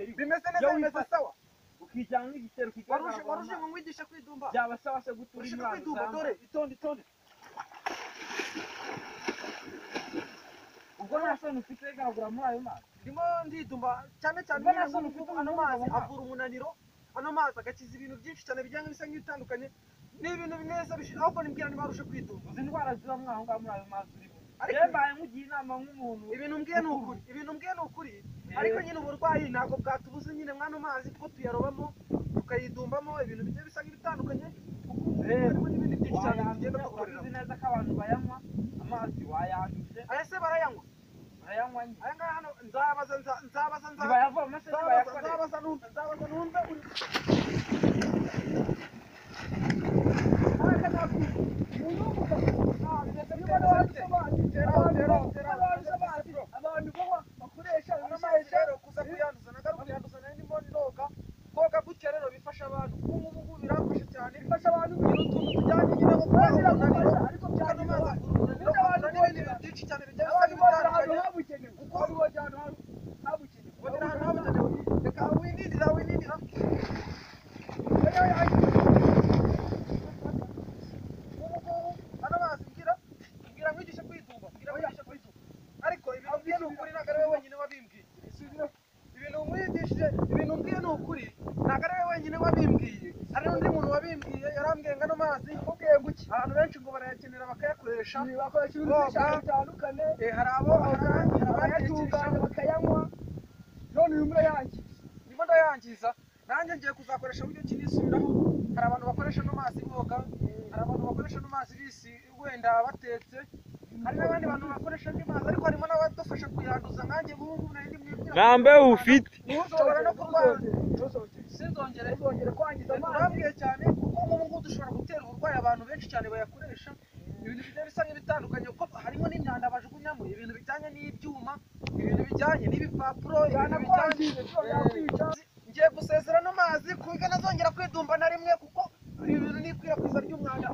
sheri bimeze neza bimeze sawa ukijyana igitero kigaragara waruje ngo ngwigisha kwidumba byaba sawa se gutura imwana kwidumba dore itonde ubwo nta soni ufite garagura muri ayo mazi ndimo ndidumba cyane ano mazi avura umunaniro ano mazi agakiza ibintu byinshi cyane bijyanye bisa nk'ibitandukanye n'ibintu bineza ahubwo nimbwira niba arushe kwidumba uzi indwara ziba mwaho ngaho muri ayo mazi urimo yembaye mugiye inama nk'umuntu ibintu mbwiye ni ukuri ariko nyine uburwayi ntabwo bwatubuze nyine mwano mazi kuko tuyarobamo tukayidumbamo ibintu bigiye bisa nk'ibitandukanye harimo n'ibindi byinshi cyane tugenda dukorera uzi neza ko abantu bayanywa amazi wayanduje aya se barayanywa nyine aya ngaya hano nzabaza bayavoma se bayakore nzabaza numve uri abantu bakoresha amazi rero kuza kuyanduza nagaruka kuyanduza ndimo noga koga gutya rero bifasha abantu ubu birafasha cyane bifasha abantu kugira utuntu tujyanye nyine no kugira umunaniro ariko byano mazi n'ibindi bintu byinshi cyane bijyanye n'ibitandukanye kuko bibajyana habukenewe ubona ahantu habukenewe reka winindira hano mazi mbwira nkwigisha kwidumba ariko ibintu mbwiye ni ukuri ntabwo ari wowe wenyine wabimbwiye ibintu mbwiye ni ukuri ntabwo ari wowe wenyine wabimbwiye hari n'undi muntu wabimbwiye yarambwiye ngo ano mazi ubwiye guki abantu benshi ngo barayakenera bakayakoresha bakoresha ibintu byinshi bitandukanye hari abayatunganya bakayanywa none uyu murayangiza ndimo ndayangiza nanjye ngiye kuzakoresha uburyo kinisubiraho hari abantu bakoresha ano mazi boga hari abantu bakoresha ano mazi bisi wenda batetse hari n'abandi bantu bakoresha andi mazi ariko harimo n'abadufasha kuyanduza nkanjye ngubu nari mwibwira ntambe ufite ushobora no kurwara sinzongere kwangiza amazi urambwiye cyane kuko ngubu dushobora gutera uburwayi abantu benshi cyane bayakoresha ibintu bigiye bisa nk'ibitandukanye kuko harimo n'imyanda bajugunyamo ibintu bijyanye n'ibyuma ibintu bijyanye n'ibipapuro ibintu bijyanye ngiye gusezera no mazi kuko nazongera kwidumba na rimwe kuko ibintu n'ikwirakwiza ry'umwanda